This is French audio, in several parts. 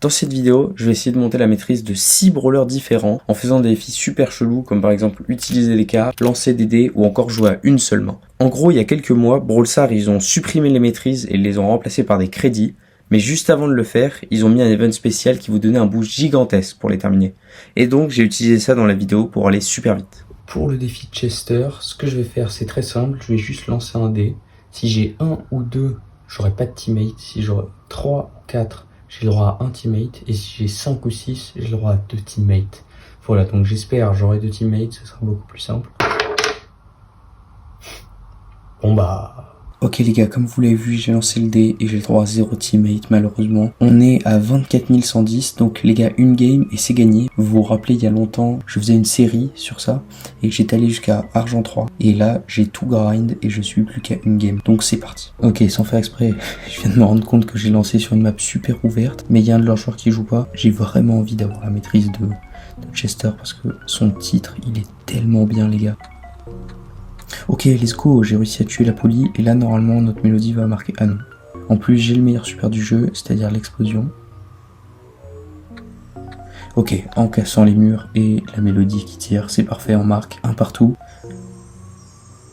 Dans cette vidéo, je vais essayer de monter la maîtrise de 6 brawlers différents en faisant des défis super chelous comme par exemple utiliser des cartes, lancer des dés ou encore jouer à une seule main. En gros, il y a quelques mois, Brawl Stars, ils ont supprimé les maîtrises et les ont remplacées par des crédits. Mais juste avant de le faire, ils ont mis un event spécial qui vous donnait un boost gigantesque pour les terminer. Et donc, j'ai utilisé ça dans la vidéo pour aller super vite. Pour le défi de Chester, ce que je vais faire, c'est très simple. Je vais juste lancer un dé. Si j'ai 1 ou 2, j'aurai pas de teammate. Si j'aurai 3 ou 4, j'ai le droit à un teammate. Et si j'ai 5 ou 6, j'ai le droit à 2 teammates. Voilà, donc j'espère j'aurai 2 teammates, ce sera beaucoup plus simple. Bon bah... Ok les gars, comme vous l'avez vu, j'ai lancé le dé et j'ai le droit à 0 teammate malheureusement. On est à 24 110, donc les gars, une game et c'est gagné. Vous vous rappelez, il y a longtemps, je faisais une série sur ça et que j'étais allé jusqu'à Argent 3. Et là, j'ai tout grind et je suis plus qu'à une game. Donc c'est parti. Ok, sans faire exprès, je viens de me rendre compte que j'ai lancé sur une map super ouverte, mais il y a un de leurs joueurs qui joue pas. J'ai vraiment envie d'avoir la maîtrise de Chester parce que son titre, il est tellement bien les gars. Ok, let's go, j'ai réussi à tuer la poli et là normalement notre mélodie va marquer. Ah non. En plus j'ai le meilleur super du jeu, c'est-à-dire l'explosion. Ok, en cassant les murs et la mélodie qui tire, c'est parfait, on marque un partout.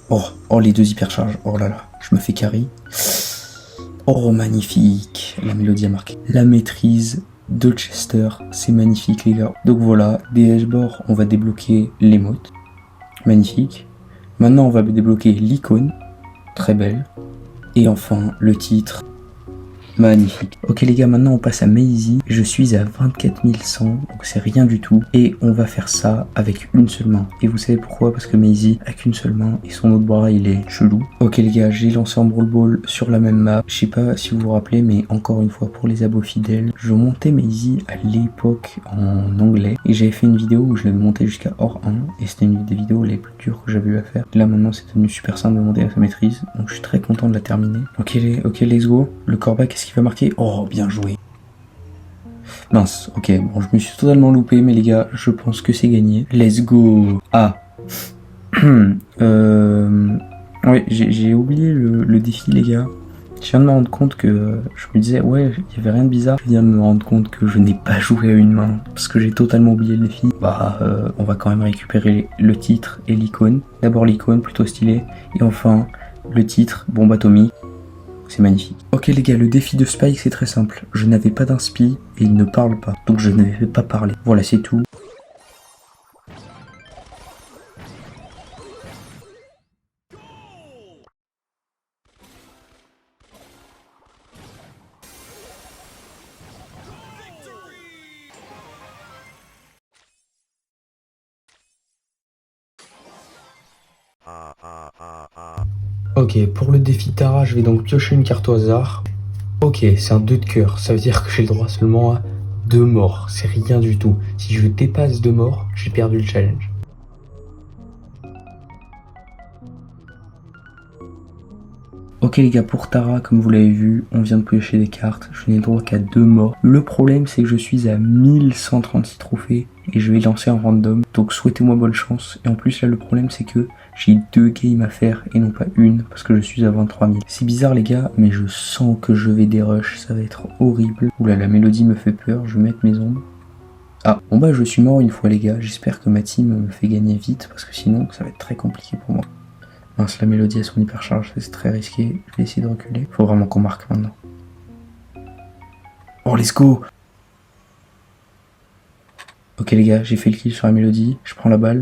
Oh les deux hypercharges, oh là là, je me fais carry. Oh magnifique, la mélodie a marqué. La maîtrise de Chester, c'est magnifique les gars. Donc voilà, des dashboards, on va débloquer l'émote. Magnifique. Maintenant, on va débloquer l'icône, très belle. Et enfin, le titre, magnifique. Ok les gars, maintenant on passe à Maisy. Je suis à 24 100, donc c'est rien du tout. Et on va faire ça avec une seule main. Et vous savez pourquoi? Parce que Maisy a qu'une seule main et son autre bras il est chelou. Ok les gars, j'ai lancé en Brawl Ball sur la même map. Je sais pas si vous vous rappelez, mais encore une fois pour les abos fidèles, je montais Maisy à l'époque en anglais. Et j'avais fait une vidéo où je l'avais monté jusqu'à Or 1. Et c'était une des vidéos les plus dures que j'avais eu à faire. Là maintenant c'est devenu super simple de monter à sa maîtrise. Donc je suis très content de la terminer. Ok, let's go. Le corbac, qu'est-ce qu'il va marquer? Oh, bien joué. Mince, ok, bon, je me suis totalement loupé, mais les gars, je pense que c'est gagné. Let's go. Ah. Ouais, j'ai oublié le défi, les gars. Je viens de me rendre compte que je me disais, ouais, il y avait rien de bizarre. Je viens de me rendre compte que je n'ai pas joué à une main, parce que j'ai totalement oublié le défi. On va quand même récupérer le titre et l'icône. D'abord l'icône, plutôt stylé, et enfin, le titre, bombe atomique. C'est magnifique. Ok les gars, le défi de Spike c'est très simple. Je n'avais pas d'inspi et il ne parle pas. Donc je ne vais pas parler. Voilà, c'est tout. Ok, pour le défi Tara, je vais donc piocher une carte au hasard. Ok, c'est un 2 de cœur, ça veut dire que j'ai le droit seulement à 2 morts, c'est rien du tout. Si je dépasse 2 morts, j'ai perdu le challenge. Ok les gars, pour Tara, comme vous l'avez vu, on vient de piocher des cartes, je n'ai le droit qu'à 2 morts. Le problème c'est que je suis à 1136 trophées et je vais lancer en random, donc souhaitez-moi bonne chance. Et en plus là le problème c'est que j'ai 2 games à faire et non pas une, parce que je suis à 23 000. C'est bizarre les gars, mais je sens que je vais dérush, ça va être horrible. Oula, la mélodie me fait peur, je vais mettre mes ombres. Ah, bon bah je suis mort une fois les gars, j'espère que ma team me fait gagner vite, parce que sinon ça va être très compliqué pour moi. Mince, la mélodie a son hypercharge, c'est très risqué, je vais essayer de reculer. Faut vraiment qu'on marque maintenant. Oh, let's go! Ok les gars, j'ai fait le kill sur la mélodie, je prends la balle.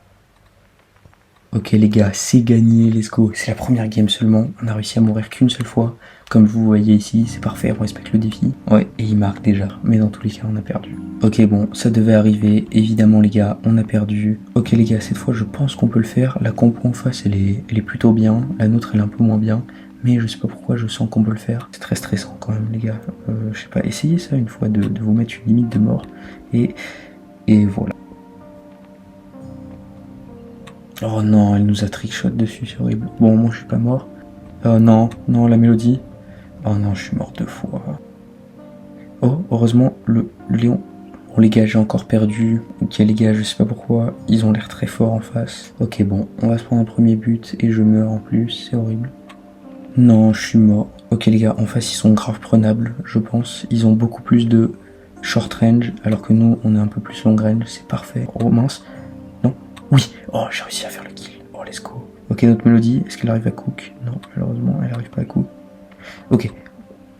Ok les gars, c'est gagné, let's go. C'est la première game seulement, on a réussi à mourir qu'une seule fois. Comme vous voyez ici, c'est parfait, on respecte le défi. Ouais, et il marque déjà, mais dans tous les cas, on a perdu. Ok bon, ça devait arriver, évidemment les gars, on a perdu. Ok les gars, cette fois je pense qu'on peut le faire. La compo en face, elle est plutôt bien, la nôtre elle est un peu moins bien. Mais je sais pas pourquoi, je sens qu'on peut le faire. C'est très stressant quand même les gars. Je sais pas, essayez ça une fois, de vous mettre une limite de mort. Et voilà. Oh non, elle nous a trickshot dessus, c'est horrible. Bon, moi je suis pas mort. Non, la mélodie. Oh non, je suis mort 2 fois. Oh, heureusement, le lion. Bon les gars, j'ai encore perdu. Ok les gars, je sais pas pourquoi, ils ont l'air très forts en face. Ok bon, on va se prendre un premier but et je meurs en plus, c'est horrible. Non, je suis mort. Ok les gars, en face ils sont grave prenables, je pense. Ils ont beaucoup plus de short range, alors que nous, on est un peu plus long range, c'est parfait. Oh mince, non, oui, oh j'ai réussi à faire le kill, oh let's go. Ok, notre mélodie, est-ce qu'elle arrive à cook? Non, malheureusement, elle arrive pas à cook. Ok,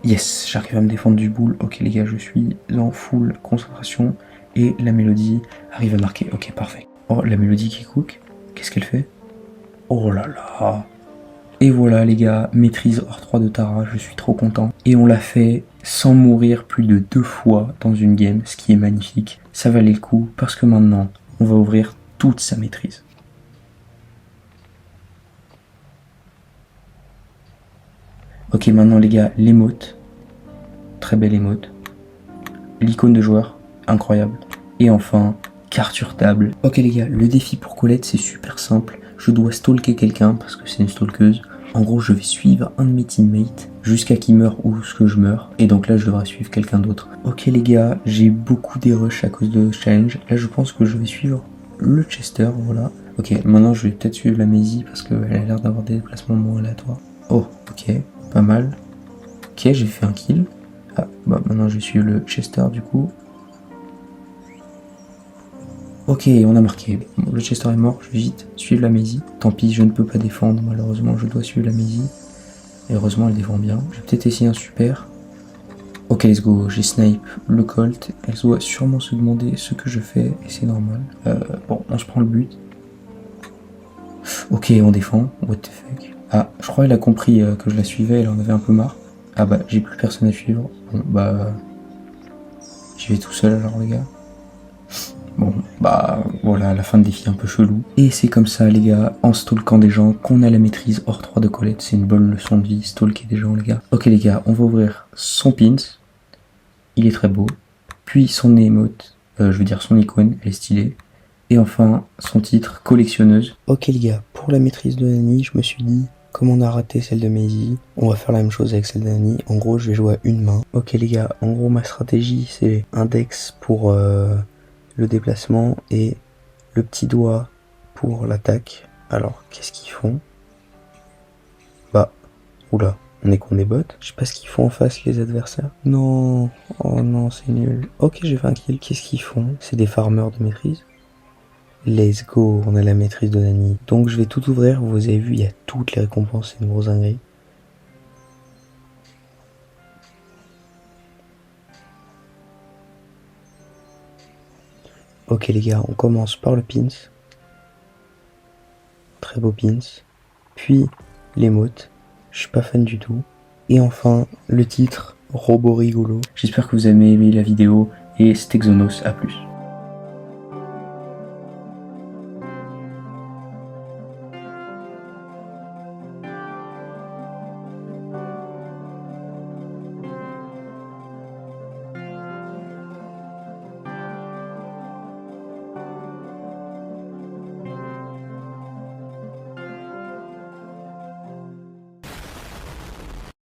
yes, j'arrive à me défendre du bull. Ok les gars, je suis en full concentration, et la mélodie arrive à marquer, ok parfait. Oh, la mélodie qui cook, qu'est-ce qu'elle fait? Oh là là. Et voilà les gars, maîtrise hors 3 de Tara, je suis trop content. Et on l'a fait sans mourir plus de 2 fois dans une game, ce qui est magnifique. Ça valait le coup parce que maintenant, on va ouvrir toute sa maîtrise. Ok, maintenant les gars, l'émote. Très belle émote. L'icône de joueur, incroyable. Et enfin, carte sur table. Ok les gars, le défi pour Colette, c'est super simple. Je dois stalker quelqu'un parce que c'est une stalkeuse. En gros, je vais suivre un de mes teammates jusqu'à qu'il meure ou ce que je meure. Et donc là, je devrais suivre quelqu'un d'autre. Ok les gars, j'ai beaucoup des rushs à cause de ce challenge. Là, je pense que je vais suivre le Chester, voilà. Ok, maintenant, je vais peut-être suivre la Maisie parce qu'elle a l'air d'avoir des déplacements moins aléatoires. Oh, ok, pas mal. Ok, j'ai fait un kill. Ah, bah maintenant, je vais suivre le Chester du coup. Ok, on a marqué. Bon, le Chester est mort, je vais vite suivre la Maisie. Tant pis, je ne peux pas défendre, malheureusement, je dois suivre la Maisie. Et heureusement, elle défend bien. Je vais peut-être essayer un super. Ok, let's go, j'ai snipe le Colt. Elle doit sûrement se demander ce que je fais, et c'est normal. Bon, on se prend le but. Ok, on défend. What the fuck. Ah, je crois qu'elle a compris que je la suivais, elle en avait un peu marre. Ah bah, j'ai plus personne à suivre. Bon, bah... J'y vais tout seul alors, les gars. Bon, bah voilà, la fin de défi un peu chelou. Et c'est comme ça, les gars, en stalkant des gens, qu'on a la maîtrise hors 3 de Colette. C'est une bonne leçon de vie, stalker des gens, les gars. Ok, les gars, on va ouvrir son pins. Il est très beau. Puis son emote, je veux dire son icône, elle est stylée. Et enfin, son titre, collectionneuse. Ok, les gars, pour la maîtrise de Nani, je me suis dit, comme on a raté celle de Maisie, on va faire la même chose avec celle de Nani. En gros, je vais jouer à une main. Ok, les gars, en gros, ma stratégie, c'est index pour... le déplacement et le petit doigt pour l'attaque. Alors, qu'est-ce qu'ils font? Bah, oula, on est contre des bots. Je sais pas ce qu'ils font en face, les adversaires. Non, oh non, c'est nul. Ok, j'ai fait un kill. Qu'est-ce qu'ils font? C'est des farmers de maîtrise. Let's go, on a la maîtrise de Nani. Donc, je vais tout ouvrir. Vous avez vu, il y a toutes les récompenses. C'est une grosse dinguerie. Ok les gars, on commence par le pins. Très beau pins. Puis l'émote. Je suis pas fan du tout. Et enfin, le titre, Robot rigolo. J'espère que vous avez aimé la vidéo et c'était Xonos, à plus.